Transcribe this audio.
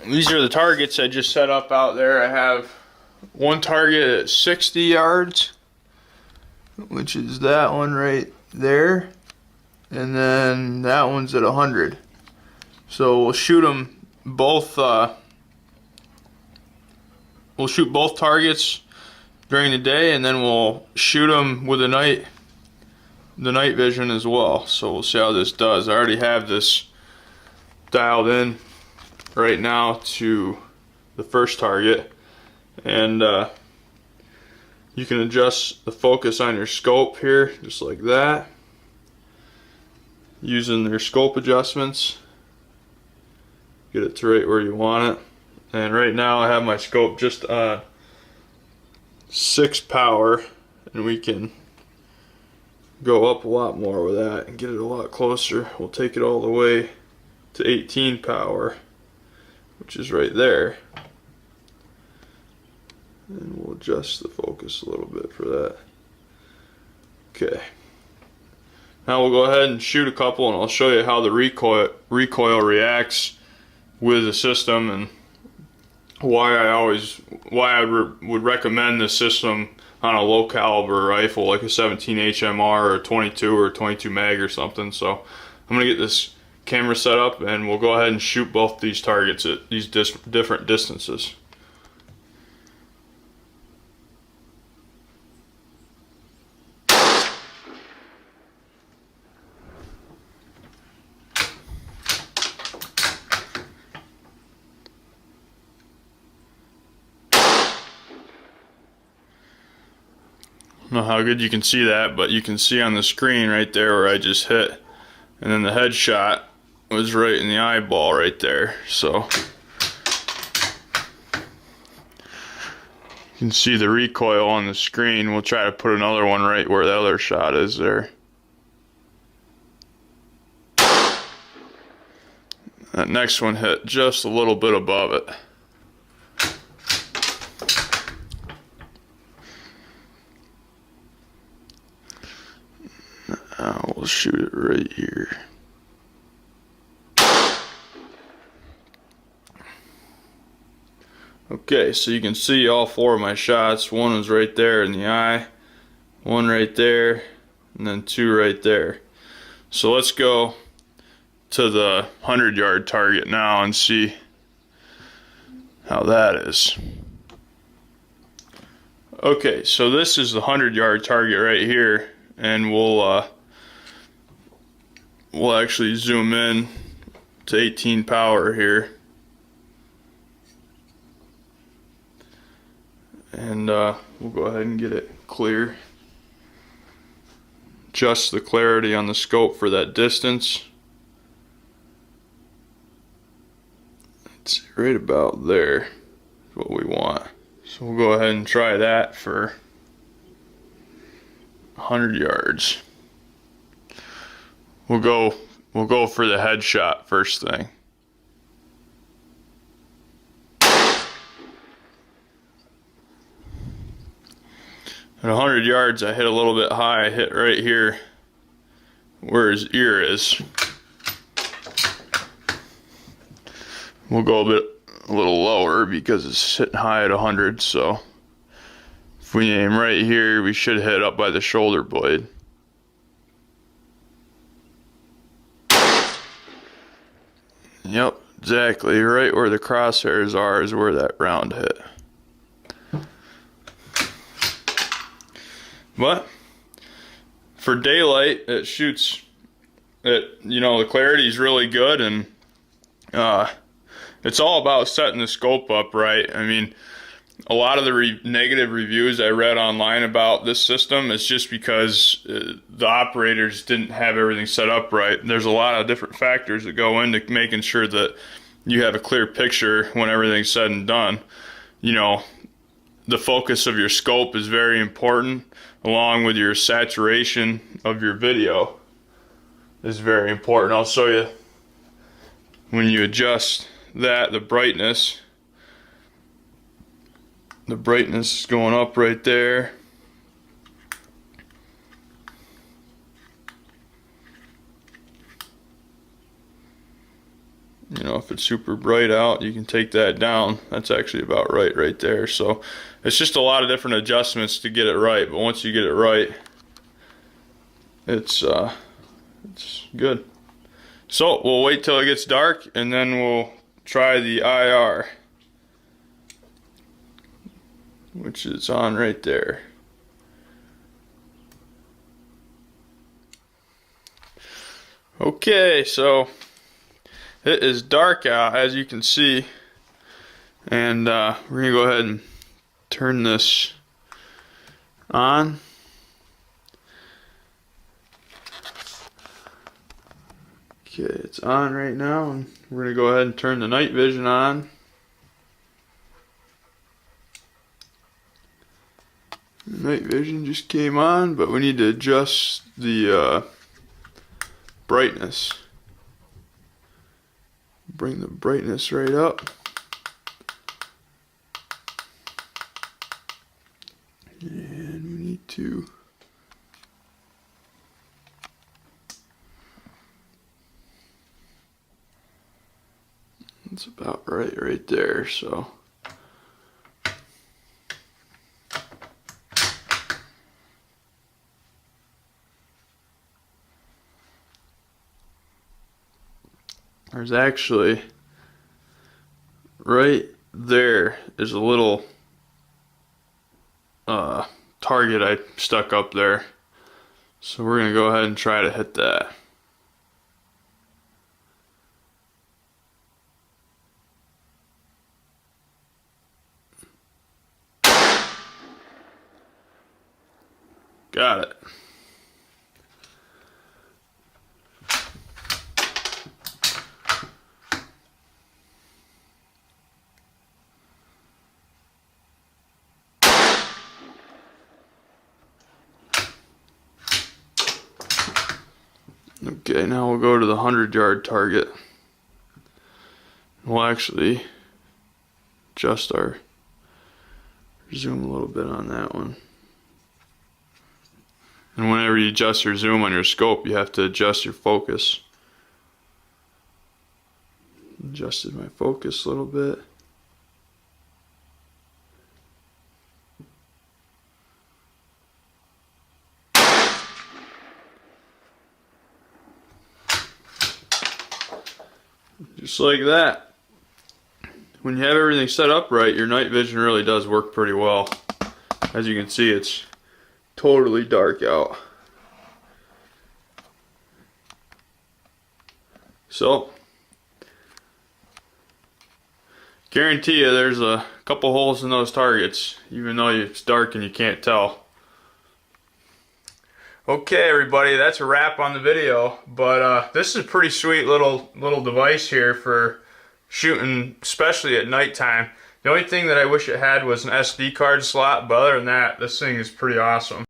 these are the targets I just set up out there. I have one target at 60 yards, which is that one right there, and then that one's at 100. So we'll shoot them both. We'll shoot both targets during the day, and then we'll shoot them with the night vision as well. So we'll see how this does. I already have this dialed in right now to the first target, and you can adjust the focus on your scope here just like that using their scope adjustments. Get it to right where you want it. And right now I have my scope just on 6 power, and we can go up a lot more with that and get it a lot closer. We'll take it all the way to 18 power, which is right there, and we'll adjust the focus a little bit for that. Okay, now we'll go ahead and shoot a couple, and I'll show you how the recoil reacts with the system, and why I would recommend this system on a low caliber rifle like a 17 HMR or a 22 or a 22 mag or something. So I'm gonna get this camera set up, and we'll go ahead and shoot both these targets at these different distances. I don't know how good you can see that, but you can see on the screen right there where I just hit, and then the headshot was right in the eyeball right there. So you can see the recoil on the screen. We'll try to put another one right where the other shot is there. That next one hit just a little bit above it. Now we'll shoot it right here. Okay, so you can see all 4 of my shots. One was right there in the eye, one right there, and then 2 right there. So let's go to the 100-yard target now and see how that is. Okay, so this is the 100-yard target right here, and we'll actually zoom in to 18 power here, and we'll go ahead and get it clear. Adjust the clarity on the scope for that distance. It's right about there is what we want. So we'll go ahead and try that for 100 yards. We'll go for the headshot first thing. At 100 yards, I hit a little bit high. I hit right here where his ear is. We'll go a little lower because it's hitting high at 100. So if we aim right here, we should hit up by the shoulder blade. Yep, exactly. Right where the crosshairs are is where that round hit. But for daylight, it shoots. The clarity is really good, and it's all about setting the scope up right. I mean, a lot of the negative reviews I read online about this system is just because the operators didn't have everything set up right. There's a lot of different factors that go into making sure that you have a clear picture when everything's said and done. The focus of your scope is very important, along with your saturation of your video is very important. I'll show you when you adjust that, the brightness is going up right there. know, if it's super bright out, you can take that down. That's actually about right there. So it's just a lot of different adjustments to get it right, but once you get it right, it's good. So we'll wait till it gets dark and then we'll try the IR, which is on right there. Okay, so it is dark out, as you can see, and we're gonna go ahead and turn this on. Okay, it's on right now, and we're gonna go ahead and turn the night vision on. Night vision just came on, but we need to adjust the brightness. Bring the brightness right up. And we need to it's about right there, so there's actually right there is a little target I stuck up there, so we're gonna go ahead and try to hit that. Got it. Okay, now we'll go to the 100-yard target. We'll actually adjust our zoom a little bit on that one. And whenever you adjust your zoom on your scope, you have to adjust your focus. Adjusted my focus a little bit. Just like that. When you have everything set up right, your night vision really does work pretty well. As you can see, it's totally dark out. So, guarantee you there's a couple holes in those targets, even though it's dark and you can't tell. Okay, everybody, that's a wrap on the video, but this is a pretty sweet little device here for shooting, especially at nighttime. The only thing that I wish it had was an SD card slot, but other than that, this thing is pretty awesome.